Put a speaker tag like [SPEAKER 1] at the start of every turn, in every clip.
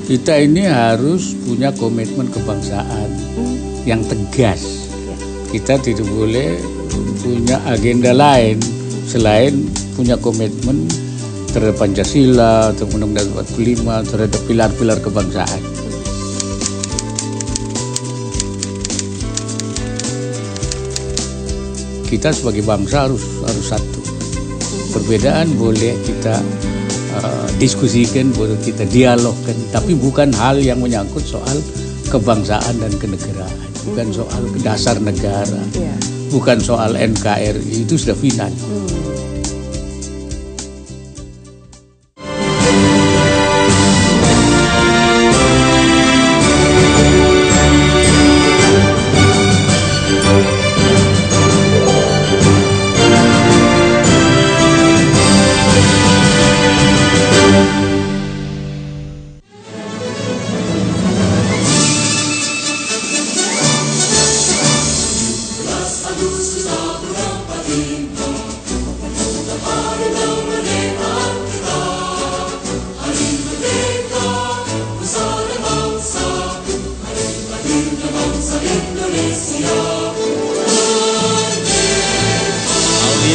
[SPEAKER 1] Kita ini harus punya komitmen kebangsaan yang tegas. Kita tidak boleh punya agenda lain selain punya komitmen terhadap Pancasila, terhadap Undang-Undang 45, terhadap pilar-pilar kebangsaan. Kita sebagai bangsa harus satu. Perbedaan boleh kita diskusikan, boleh kita dialogkan, tapi bukan hal yang menyangkut soal kebangsaan dan kenegaraan, bukan soal dasar negara, bukan soal NKRI, itu sudah final.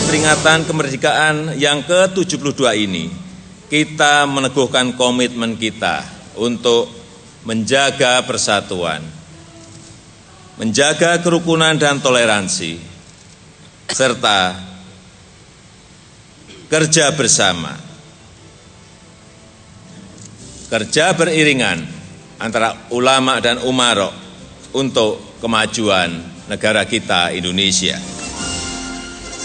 [SPEAKER 2] Peringatan kemerdekaan yang ke-72 ini, kita meneguhkan komitmen kita untuk menjaga persatuan, menjaga kerukunan dan toleransi, serta kerja bersama, kerja beriringan antara ulama dan umarok untuk kemajuan negara kita Indonesia.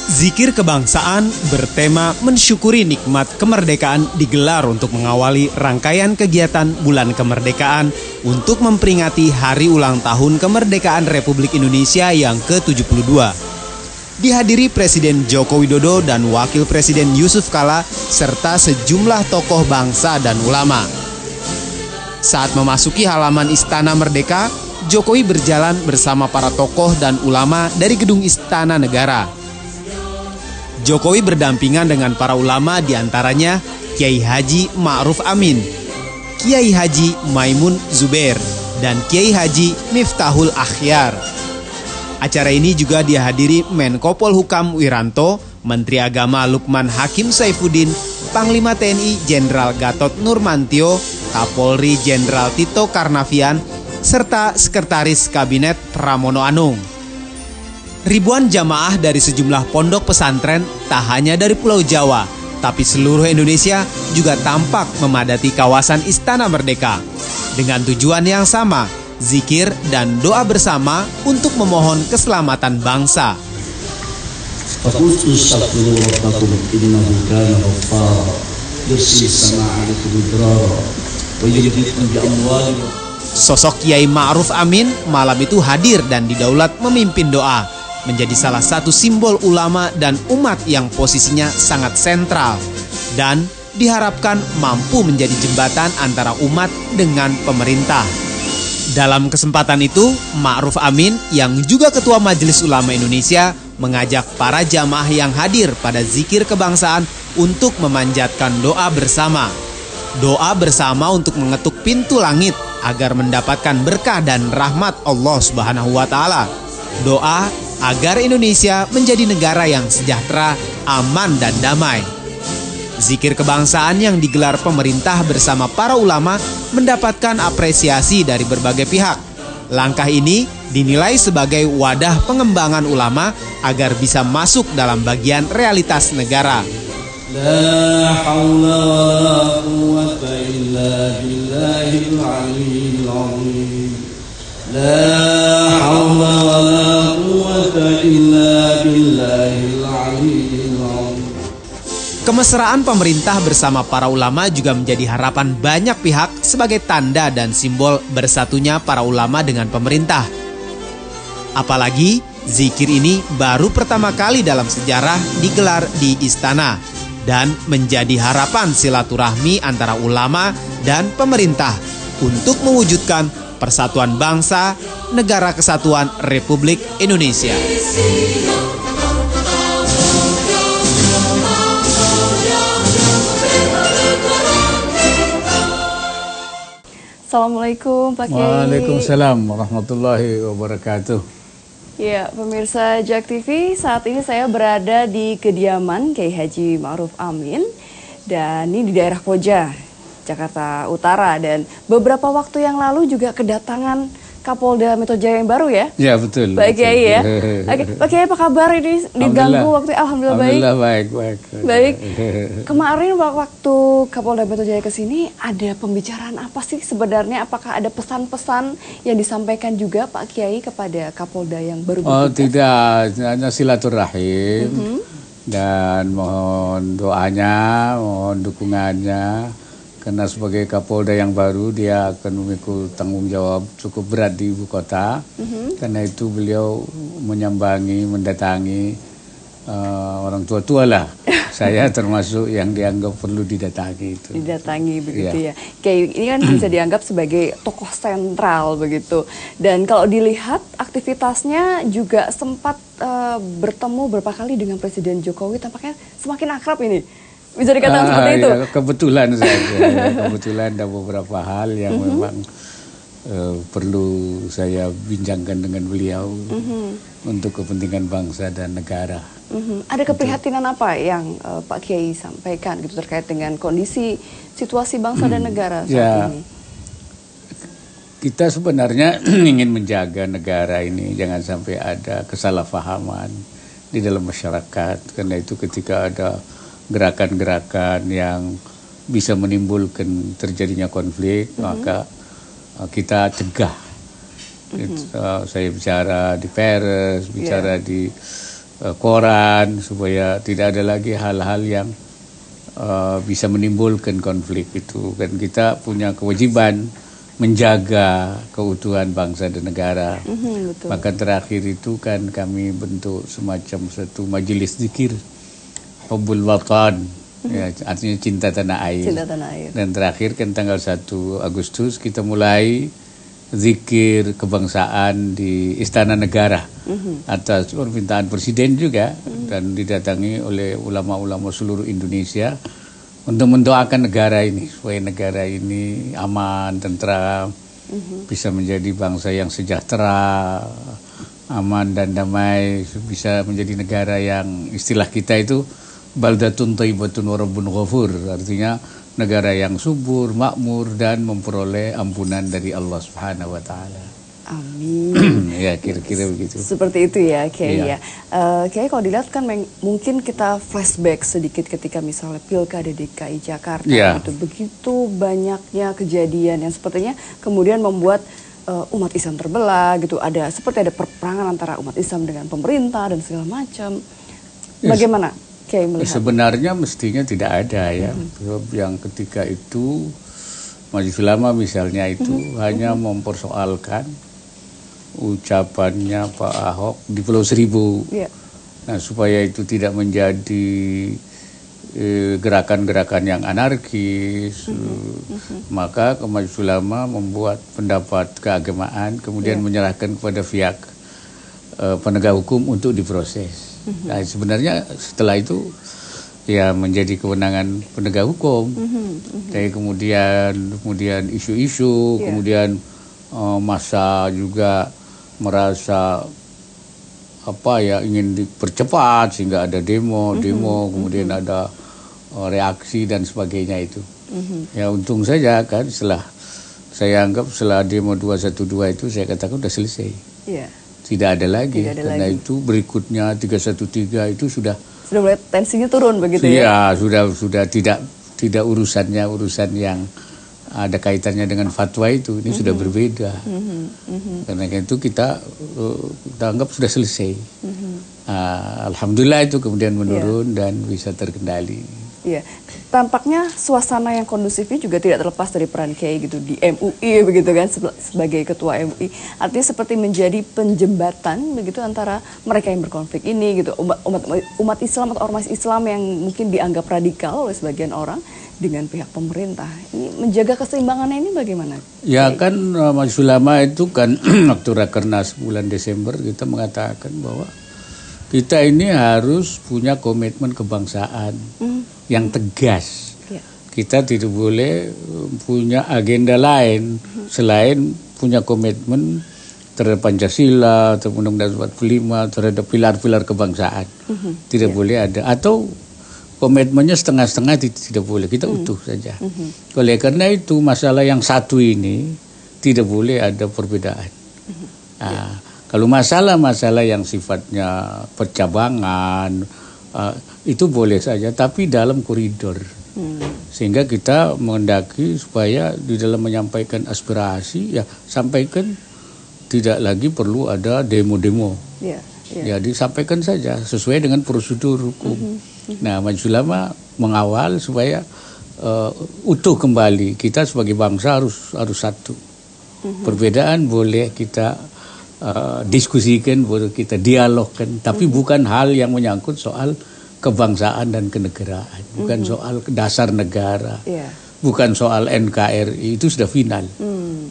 [SPEAKER 3] Zikir kebangsaan bertema mensyukuri nikmat kemerdekaan digelar untuk mengawali rangkaian kegiatan Bulan Kemerdekaan untuk memperingati hari ulang tahun kemerdekaan Republik Indonesia yang ke-72. Dihadiri Presiden Joko Widodo dan Wakil Presiden Yusuf Kala serta sejumlah tokoh bangsa dan ulama. Saat memasuki halaman Istana Merdeka, Jokowi berjalan bersama para tokoh dan ulama dari Gedung Istana Negara. Jokowi berdampingan dengan para ulama, diantaranya Kiai Haji Ma'ruf Amin, Kiai Haji Maimun Zubair, dan Kiai Haji Miftahul Akhyar. Acara ini juga dihadiri Menko Polhukam Wiranto, Menteri Agama Lukman Hakim Saifuddin, Panglima TNI Jenderal Gatot Nurmantio, Kapolri Jenderal Tito Karnavian, serta Sekretaris Kabinet Pramono Anung. Ribuan jamaah dari sejumlah pondok pesantren tak hanya dari Pulau Jawa, tapi seluruh Indonesia juga tampak memadati kawasan Istana Merdeka dengan tujuan yang sama, zikir dan doa bersama untuk memohon keselamatan bangsa. Sosok Kiai Ma'ruf Amin malam itu hadir dan didaulat memimpin doa, menjadi salah satu simbol ulama dan umat yang posisinya sangat sentral dan diharapkan mampu menjadi jembatan antara umat dengan pemerintah. Dalam kesempatan itu, Ma'ruf Amin yang juga Ketua Majelis Ulama Indonesia mengajak para jamaah yang hadir pada zikir kebangsaan untuk memanjatkan doa bersama. Doa bersama untuk mengetuk pintu langit agar mendapatkan berkah dan rahmat Allah Subhanahu wa Ta'ala. Doa agar Indonesia menjadi negara yang sejahtera, aman, dan damai. Zikir kebangsaan yang digelar pemerintah bersama para ulama mendapatkan apresiasi dari berbagai pihak. Langkah ini dinilai sebagai wadah pengembangan ulama agar bisa masuk dalam bagian realitas negara.
[SPEAKER 4] La haula wa la quwwata illa billahil aliyyil azim. La haula wa la quwwata illa billahil aliyyil azim.
[SPEAKER 3] Kemesraan pemerintah bersama para ulama juga menjadi harapan banyak pihak sebagai tanda dan simbol bersatunya para ulama dengan pemerintah. Apalagi zikir ini baru pertama kali dalam sejarah digelar di istana dan menjadi harapan silaturahmi antara ulama dan pemerintah untuk mewujudkan persatuan bangsa, negara kesatuan Republik Indonesia.
[SPEAKER 5] Assalamualaikum Pak Kiai.
[SPEAKER 1] Waalaikumsalam warahmatullahi wabarakatuh.
[SPEAKER 5] Ya, pemirsa JAK TV, saat ini saya berada di kediaman Kiai Haji Ma'ruf Amin dan ini di daerah Koja, Jakarta Utara, dan beberapa waktu yang lalu juga kedatangan Kapolda Metro Jaya yang baru ya?
[SPEAKER 1] Ya, betul.
[SPEAKER 5] Pak Kiai ya. Oke, Pak Kiai apa kabar ini? Diganggu waktu Alhamdulillah baik.
[SPEAKER 1] Alhamdulillah baik.
[SPEAKER 5] Baik. Kemarin waktu Kapolda Metro Jaya ke sini ada pembicaraan apa sih sebenarnya? Apakah ada pesan-pesan yang disampaikan juga Pak Kiai kepada Kapolda yang baru bertugas?
[SPEAKER 1] Oh, tidak, hanya silaturahim dan mohon doanya, mohon dukungannya. Karena sebagai Kapolda yang baru dia akan memikul tanggung jawab cukup berat di ibu kota. Karena itu beliau menyambangi, mendatangi orang tua-tua lah. Saya termasuk yang dianggap perlu didatangi itu.
[SPEAKER 5] Didatangi begitu ya. Kayak ini kan bisa dianggap sebagai tokoh sentral begitu. Dan kalau dilihat aktivitasnya juga sempat bertemu beberapa kali dengan Presiden Jokowi, tampaknya semakin akrab ini. Bisa dikatakan seperti itu?
[SPEAKER 1] Ya, kebetulan saja. Kebetulan ada beberapa hal yang memang perlu saya bincangkan dengan beliau untuk kepentingan bangsa dan negara.
[SPEAKER 5] Ada keprihatinan apa yang Pak Kiai sampaikan gitu terkait dengan kondisi situasi bangsa dan negara saat ini?
[SPEAKER 1] Kita sebenarnya ingin menjaga negara ini jangan sampai ada kesalahpahaman di dalam masyarakat. Karena itu ketika ada gerakan-gerakan yang bisa menimbulkan terjadinya konflik, maka kita cegah. Saya bicara di pers, bicara di koran, supaya tidak ada lagi hal-hal yang bisa menimbulkan konflik itu. Dan kita punya kewajiban menjaga keutuhan bangsa dan negara.
[SPEAKER 5] Betul.
[SPEAKER 1] Maka terakhir itu kan kami bentuk semacam satu majelis zikir Hubbul Watan, ya, artinya cinta tanah air.
[SPEAKER 5] Cinta tanah air.
[SPEAKER 1] Dan terakhir kan tanggal 1 Agustus kita mulai zikir kebangsaan di Istana Negara atas permintaan Presiden juga dan didatangi oleh ulama-ulama seluruh Indonesia untuk mendoakan negara ini supaya negara ini aman, tentram, bisa menjadi bangsa yang sejahtera, aman dan damai, bisa menjadi negara yang istilah kita itu baldatun thayyibatun wa rabbun ghafur, artinya negara yang subur, makmur dan memperoleh ampunan dari Allah Subhanahu wa taala.
[SPEAKER 5] Amin.
[SPEAKER 1] Ya, kira-kira begitu.
[SPEAKER 5] Seperti itu ya, Kiai
[SPEAKER 1] Iya.
[SPEAKER 5] ya. Kiai kalau dilihat kan mungkin kita flashback sedikit ketika misalnya Pilkada DKI Jakarta itu begitu banyaknya kejadian yang sepertinya kemudian membuat umat Islam terbelah gitu. Seperti ada perperangan antara umat Islam dengan pemerintah dan segala macam. Bagaimana Kiai melihat?
[SPEAKER 1] Sebenarnya mestinya tidak ada ya. Yang ketika itu Majelis Ulama misalnya itu hanya mempersoalkan ucapannya Pak Ahok di Pulau Seribu. Nah, supaya itu tidak menjadi gerakan-gerakan yang anarkis, maka Majelis Ulama membuat pendapat keagamaan, kemudian menyerahkan kepada pihak penegak hukum untuk diproses. Nah, sebenarnya setelah itu ya menjadi kewenangan penegak hukum. Tapi kemudian isu-isu, kemudian massa juga merasa ingin dipercepat sehingga ada demo, kemudian ada reaksi dan sebagainya itu. Ya untung saja kan saya anggap setelah demo 212 itu saya katakan sudah selesai. Tidak ada lagi. Karena itu berikutnya 313 itu sudah
[SPEAKER 5] mulai tensinya turun begitu ya.
[SPEAKER 1] Ya, sudah tidak urusan yang ada kaitannya dengan fatwa itu, ini sudah berbeda. Karena itu kita anggap sudah selesai. Alhamdulillah itu kemudian menurun dan bisa terkendali.
[SPEAKER 5] Iya, tampaknya suasana yang kondusifnya juga tidak terlepas dari peran Kiai gitu di MUI begitu kan sebagai ketua MUI. Artinya seperti menjadi penjembatan begitu antara mereka yang berkonflik ini gitu, umat Islam atau ormas Islam yang mungkin dianggap radikal oleh sebagian orang dengan pihak pemerintah. Ini menjaga keseimbangannya ini bagaimana?
[SPEAKER 1] Ya kan Majelis Ulama itu kan waktu Rakernas bulan Desember kita mengatakan bahwa kita ini harus punya komitmen kebangsaan yang tegas. kita tidak boleh punya agenda lain selain punya komitmen terhadap Pancasila, terhadap Undang-Undang 45, terhadap pilar-pilar kebangsaan. Tidak boleh ada, atau komitmennya setengah-setengah tidak boleh, kita utuh saja. Oleh karena itu masalah yang satu ini tidak boleh ada perbedaan. Nah, kalau masalah-masalah yang sifatnya percabangan itu boleh saja, tapi dalam koridor. Sehingga kita menghendaki supaya di dalam menyampaikan aspirasi ya sampaikan, tidak lagi perlu ada demo-demo. Ya disampaikan saja sesuai dengan prosedur hukum. Nah, Majelis Ulama mengawal supaya utuh kembali, kita sebagai bangsa harus satu. Perbedaan boleh kita diskusikan, boleh kita dialogkan, tapi bukan hal yang menyangkut soal kebangsaan dan kenegaraan, bukan soal dasar negara, bukan soal NKRI, itu sudah final.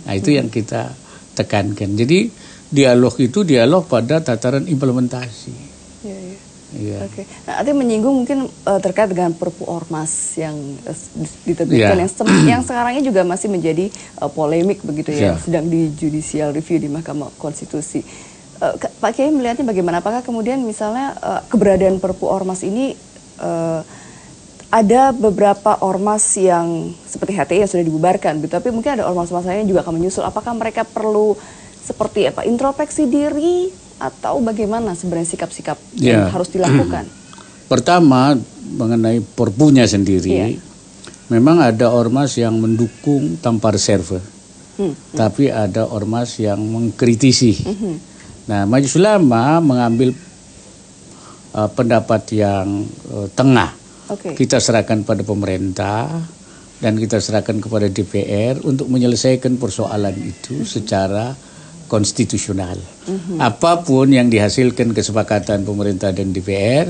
[SPEAKER 1] Nah, itu yang kita tekankan. Jadi dialog itu dialog pada tataran implementasi.
[SPEAKER 5] Oke. Nah, artinya menyinggung mungkin terkait dengan Perpu Ormas yang diterbitkan, yang sekarang ini juga masih menjadi polemik begitu ya, yang sedang di judicial review di Mahkamah Konstitusi. Pak Kiai melihatnya bagaimana? Apakah kemudian misalnya keberadaan Perpu Ormas ini ada beberapa ormas yang seperti HTI yang sudah dibubarkan, gitu, tapi mungkin ada ormas-ormas lain yang juga akan menyusul. Apakah mereka perlu seperti apa, introspeksi diri atau bagaimana sebenarnya sikap-sikap yang harus dilakukan? Pertama,
[SPEAKER 1] mengenai perpunya sendiri, memang ada ormas yang mendukung tanpa reserve, tapi ada ormas yang mengkritisi. Nah, Majelis Ulama mengambil pendapat yang tengah. Kita serahkan pada pemerintah dan kita serahkan kepada DPR untuk menyelesaikan persoalan itu secara konstitusional. Apapun yang dihasilkan kesepakatan pemerintah dan DPR,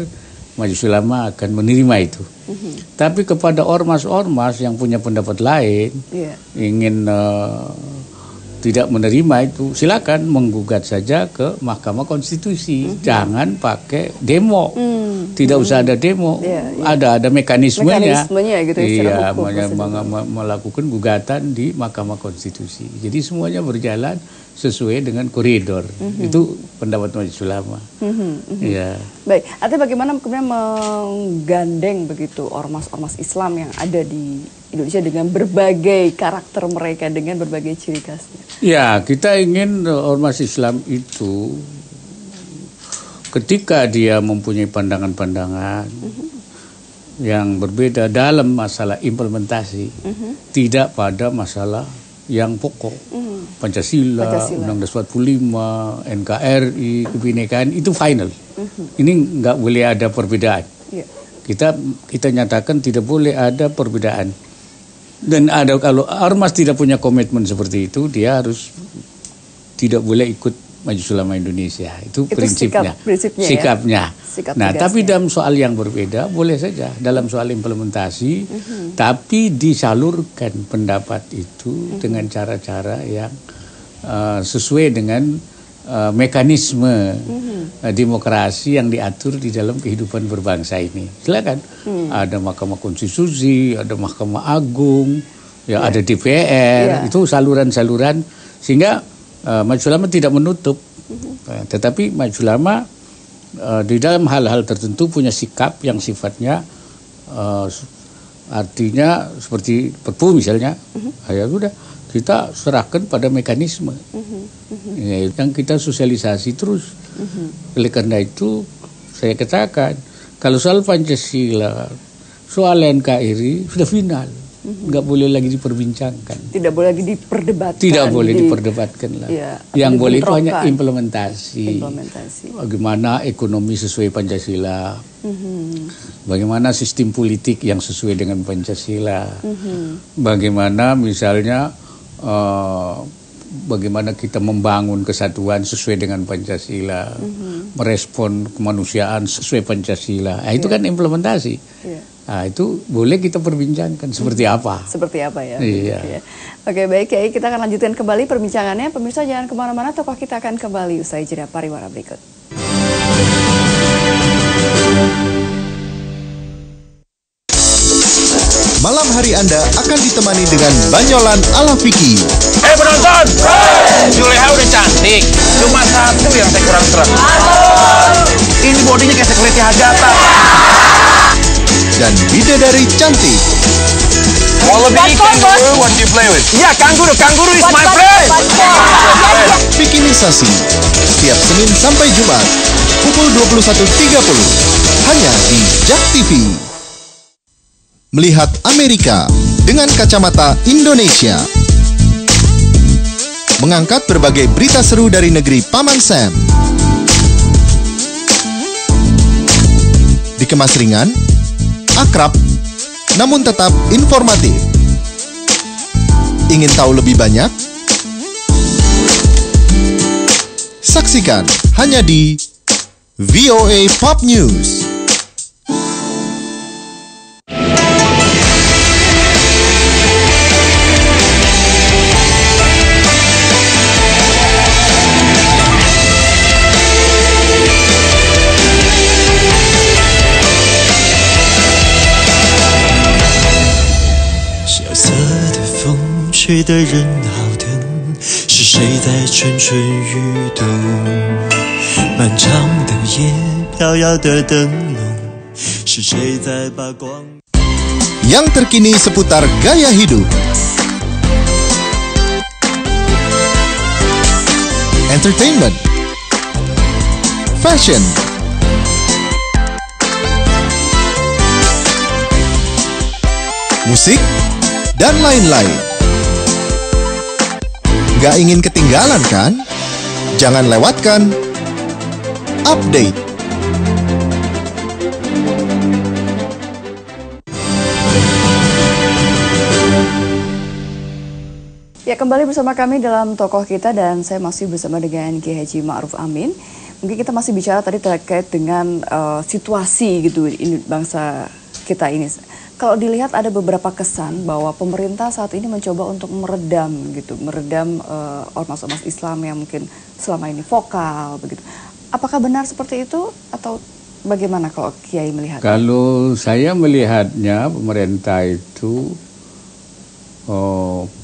[SPEAKER 1] Majelis Ulama akan menerima itu. Tapi kepada ormas-ormas yang punya pendapat lain, ingin tidak menerima itu, silakan menggugat saja ke Mahkamah Konstitusi. Jangan pakai demo. Tidak usah ada demo. Ada mekanismenya.
[SPEAKER 5] Gitu,
[SPEAKER 1] melakukan gugatan di Mahkamah Konstitusi. Jadi semuanya berjalan sesuai dengan koridor. Itu pendapat Majelis Ulama.
[SPEAKER 5] Baik, artinya bagaimana kemudian menggandeng begitu ormas-ormas Islam yang ada di Indonesia dengan berbagai karakter mereka, dengan berbagai ciri khasnya?
[SPEAKER 1] Ya, kita ingin ormas Islam itu ketika dia mempunyai pandangan-pandangan yang berbeda dalam masalah implementasi, tidak pada masalah yang pokok. Pancasila, Undang-Undang 45, NKRI, kebinekaan itu final. Ini nggak boleh ada perbedaan. Kita nyatakan tidak boleh ada perbedaan. Dan kalau ormas tidak punya komitmen seperti itu, dia harus tidak boleh ikut Majelis Ulama Indonesia. Itu prinsipnya, sikapnya. Nah, tapi dalam soal yang berbeda boleh saja dalam soal implementasi, tapi disalurkan pendapat itu dengan cara-cara yang sesuai dengan mekanisme demokrasi yang diatur di dalam kehidupan berbangsa ini. Silakan. Ada Mahkamah Konstitusi, ada Mahkamah Agung, ada DPR, itu saluran-saluran, sehingga Majelis Ulama tidak menutup, tetapi Majelis Ulama di dalam hal-hal tertentu punya sikap yang sifatnya artinya seperti Perpu misalnya, ya sudah kita serahkan pada mekanisme yang kita sosialisasi terus. Oleh karena itu saya katakan kalau soal Pancasila, soal NKRI sudah final. Nggak boleh lagi diperbincangkan.
[SPEAKER 5] Tidak boleh lagi diperdebatkan.
[SPEAKER 1] Tidak boleh diperdebatkan lah. Yang boleh itu hanya implementasi. Bagaimana ekonomi sesuai Pancasila. Bagaimana sistem politik yang sesuai dengan Pancasila. Bagaimana misalnya bagaimana kita membangun kesatuan sesuai dengan Pancasila. Merespon kemanusiaan sesuai Pancasila. Nah, itu kan implementasi. Nah, itu boleh kita perbincangkan seperti apa.
[SPEAKER 5] Seperti apa ya. Oke, baik ya, kita akan lanjutkan kembali perbincangannya. Pemirsa jangan kemana-mana, tokoh kita akan kembali usai jeda pariwara berikut.
[SPEAKER 6] Malam hari Anda akan ditemani dengan banyolan ala Vicky.
[SPEAKER 7] Penonton! Juleha udah cantik, cuma satu yang saya kurang serem. Ini bodinya kayak security Hagata.
[SPEAKER 6] Dan bidadari cantik.
[SPEAKER 7] Wallaby kangaroo, what do you play with? Ya, kangaroo is my friend.
[SPEAKER 6] Bikinisasi setiap Senin sampai Jumat pukul 21.30 hanya di JAK TV. Melihat Amerika dengan kacamata Indonesia. Mengangkat berbagai berita seru dari negeri Paman Sam. Dikemas ringan, akrab, namun tetap informatif. Ingin tahu lebih banyak? Saksikan hanya di VOA Pop News.
[SPEAKER 8] 吹的人好疼，是谁在蠢蠢欲动？漫长的夜，飘摇的灯笼，是谁在把光？
[SPEAKER 6] Yang terkini seputar gaya hidup, entertainment, fashion, musik, dan lain-lain. Gak ingin ketinggalan kan? Jangan lewatkan update.
[SPEAKER 5] Ya, kembali bersama kami dalam Tokoh Kita dan saya masih bersama dengan Kiai Haji Ma'ruf Amin. Mungkin kita masih bicara tadi terkait dengan situasi gitu ini bangsa kita ini. Kalau dilihat ada beberapa kesan bahwa pemerintah saat ini mencoba untuk meredam ormas-ormas Islam yang mungkin selama ini vokal begitu. Apakah benar seperti itu atau bagaimana kalau Kiai melihat?
[SPEAKER 1] Kalau saya melihatnya pemerintah itu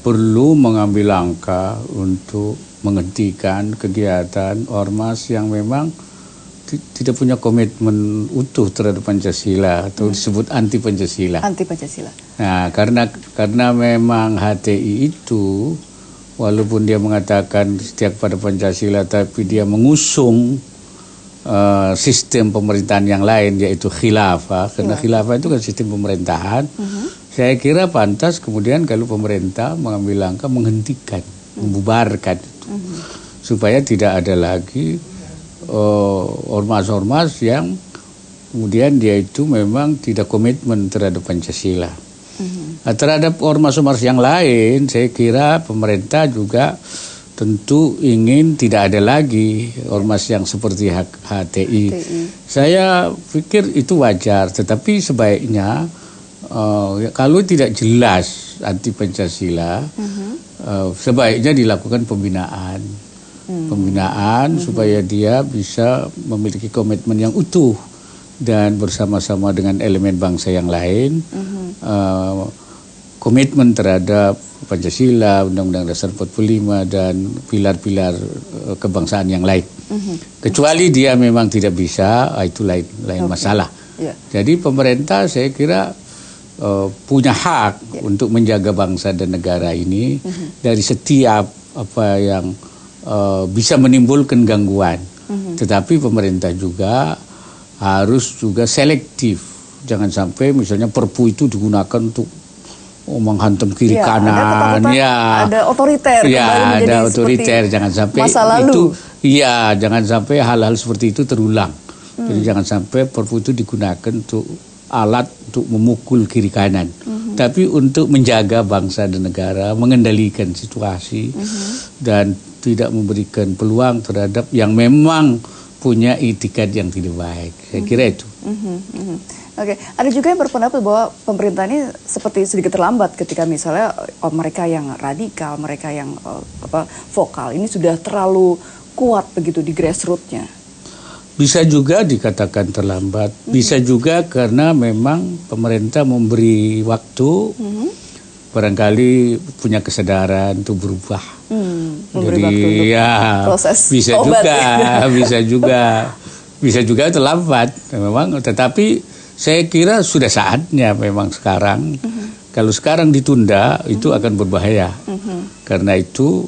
[SPEAKER 1] perlu mengambil langkah untuk menghentikan kegiatan ormas yang memang tidak punya komitmen utuh terhadap Pancasila atau disebut anti Pancasila.
[SPEAKER 5] Anti Pancasila.
[SPEAKER 1] Nah, karena memang HTI itu walaupun dia mengatakan setia pada Pancasila tapi dia mengusung sistem pemerintahan yang lain yaitu khilafah. Karena khilafah itu kan sistem pemerintahan. Saya kira pantas kemudian kalau pemerintah mengambil langkah menghentikan, membubarkan itu. Supaya tidak ada lagi ormas-ormas yang kemudian dia itu memang tidak komitmen terhadap Pancasila. Terhadap ormas-ormas yang lain, saya kira pemerintah juga tentu ingin tidak ada lagi ormas yang seperti HTI. Saya pikir itu wajar, tetapi sebaiknya kalau tidak jelas anti Pancasila, sebaiknya dilakukan pembinaan. Supaya dia bisa memiliki komitmen yang utuh dan bersama-sama dengan elemen bangsa yang lain komitmen terhadap Pancasila, Undang-Undang Dasar 45 dan pilar-pilar kebangsaan yang lain. Kecuali dia memang tidak bisa, itu lain masalah. Jadi pemerintah saya kira punya hak untuk menjaga bangsa dan negara ini dari setiap apa yang bisa menimbulkan gangguan. Tetapi pemerintah juga harus juga selektif. Jangan sampai misalnya Perpu itu digunakan untuk menghantam kiri kanan.
[SPEAKER 5] Ada otoriter.
[SPEAKER 1] Ya, ada otoriter. Jangan sampai
[SPEAKER 5] masa lalu.
[SPEAKER 1] itu. Iya, jangan sampai hal-hal seperti itu terulang. Jadi jangan sampai Perpu itu digunakan untuk alat untuk memukul kiri kanan. Tapi untuk menjaga bangsa dan negara, mengendalikan situasi dan tidak memberikan peluang terhadap yang memang punya itikat yang tidak baik. Saya kira itu.
[SPEAKER 5] Oke, ada juga yang berpendapat bahwa pemerintah ini seperti sedikit terlambat ketika misalnya mereka yang radikal, mereka yang vokal ini sudah terlalu kuat begitu di grassroots-nya.
[SPEAKER 1] Bisa juga dikatakan terlambat, bisa juga karena memang pemerintah memberi waktu, barangkali punya kesadaran untuk berubah. Jadi ya
[SPEAKER 5] proses
[SPEAKER 1] bisa
[SPEAKER 5] obat,
[SPEAKER 1] juga, bisa juga terlambat memang. Tetapi saya kira sudah saatnya memang sekarang. Kalau sekarang ditunda itu akan berbahaya. Karena itu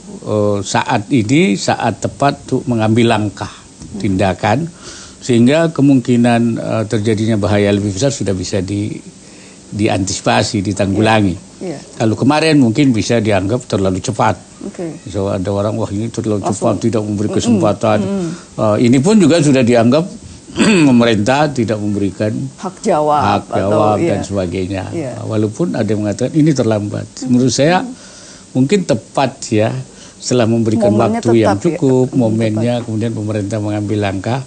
[SPEAKER 1] saat ini saat tepat untuk mengambil langkah tindakan sehingga kemungkinan terjadinya bahaya lebih besar sudah bisa diantisipasi, ditanggulangi. Kalau kemarin mungkin bisa dianggap terlalu cepat. So ada orang wah ini terlalu cepat, tidak memberi kesempatan. Ini pun juga sudah dianggap pemerintah tidak memberikan
[SPEAKER 5] hak jawab
[SPEAKER 1] dan sebagainya. Walaupun ada yang mengatakan ini terlambat. Menurut saya mungkin tepat ya. Setelah memberikan waktu yang cukup, momennya, kemudian pemerintah mengambil langkah.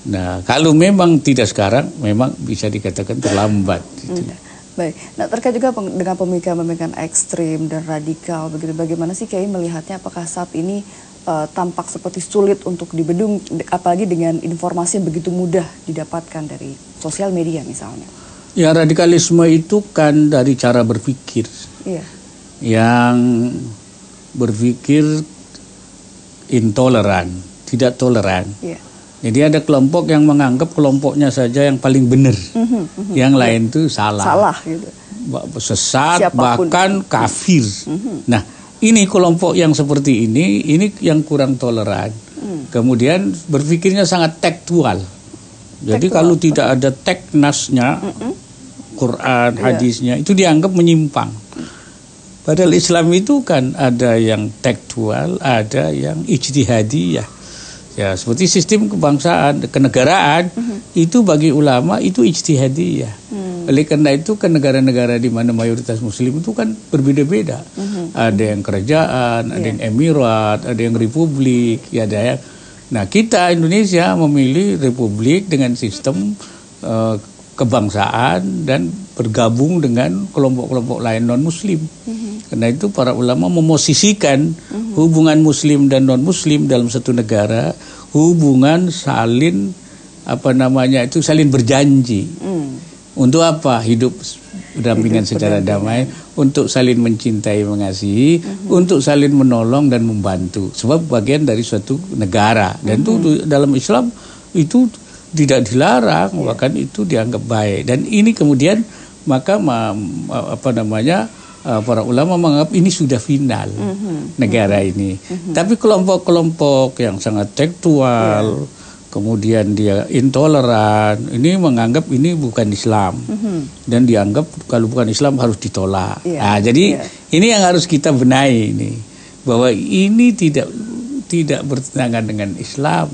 [SPEAKER 1] Nah, kalau memang tidak sekarang, memang bisa dikatakan terlambat. Gitu.
[SPEAKER 5] Baik, nah terkait juga dengan pemikiran-pemikiran ekstrim dan radikal, begitu bagaimana sih Kiai melihatnya? Apakah saat ini tampak seperti sulit untuk dibendung, apalagi dengan informasi yang begitu mudah didapatkan dari sosial media misalnya?
[SPEAKER 1] Ya, radikalisme itu kan dari cara berpikir. Yang berpikir intoleran, tidak toleran. Jadi ada kelompok yang menganggap kelompoknya saja yang paling benar, yang lain itu salah
[SPEAKER 5] gitu.
[SPEAKER 1] Sesat, bahkan kafir. Nah, ini kelompok yang seperti ini yang kurang toleran. Kemudian berpikirnya sangat tekstual. Jadi kalau tidak ada teknasnya, Quran, hadisnya, itu dianggap menyimpang. Padahal Islam itu kan ada yang tekstual, ada yang ijtihadiyah. Ya, seperti sistem kebangsaan, kenegaraan, itu bagi ulama itu ijtihadiyah. Oleh karena itu kan negara-negara di mana mayoritas muslim itu kan berbeda-beda. Ada yang kerajaan, ada yang emirat, ada yang republik, ya ada yang. Nah, kita Indonesia memilih republik dengan sistem kebangsaan dan bergabung dengan kelompok-kelompok lain non-muslim. Karena itu para ulama memosisikan hubungan muslim dan non-muslim dalam satu negara, hubungan saling saling berjanji. Untuk apa? Hidup berdampingan secara damai, untuk saling mencintai, mengasihi, untuk saling menolong dan membantu. Sebab bagian dari suatu negara. Dan itu dalam Islam itu tidak dilarang, bahkan itu dianggap baik. Dan ini kemudian maka para ulama menganggap ini sudah final negara ini. Tapi kelompok-kelompok yang sangat tekstual, kemudian dia intoleran, ini menganggap ini bukan Islam dan dianggap kalau bukan Islam harus ditolak. Nah, jadi ini yang harus kita benahi ini, bahwa ini tidak bertentangan dengan Islam.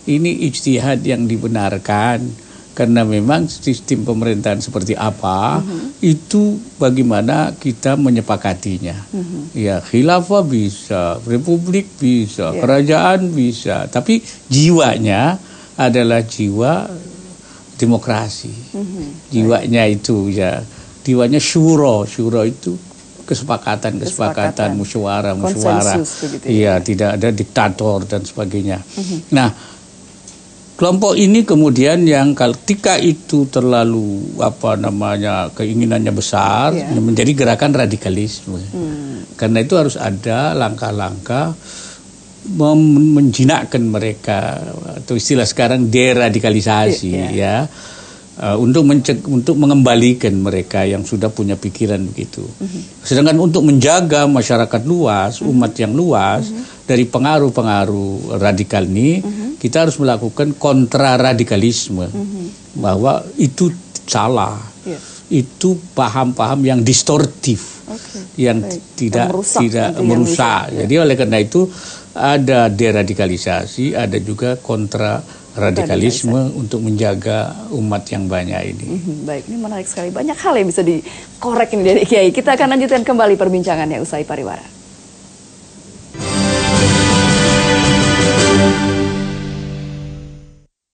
[SPEAKER 1] Ini ijtihad yang dibenarkan. Karena memang sistem pemerintahan seperti apa, itu bagaimana kita menyepakatinya. Ya, khilafah bisa, republik bisa, kerajaan bisa, tapi jiwanya adalah jiwa demokrasi. Jiwanya itu ya, jiwanya syura itu kesepakatan, musyawarah. Iya, tidak ada diktator dan sebagainya. Nah, kelompok ini kemudian yang ketika itu terlalu keinginannya besar, menjadi gerakan radikalisme. Karena itu harus ada langkah-langkah menjinakkan mereka, atau istilah sekarang deradikalisasi, untuk mengembalikan mereka yang sudah punya pikiran begitu. Sedangkan untuk menjaga masyarakat luas, umat yang luas dari pengaruh-pengaruh radikal ini, kita harus melakukan kontraradikalisme, bahwa itu salah, itu paham-paham yang distortif, yang tidak merusak. Jadi oleh karena itu ada deradikalisasi, ada juga kontraradikalisme untuk menjaga umat yang banyak ini.
[SPEAKER 5] Baik, ini menarik sekali. Banyak hal yang bisa dikorek ini dari Kiai. Kita akan lanjutkan kembali perbincangannya usai pariwara.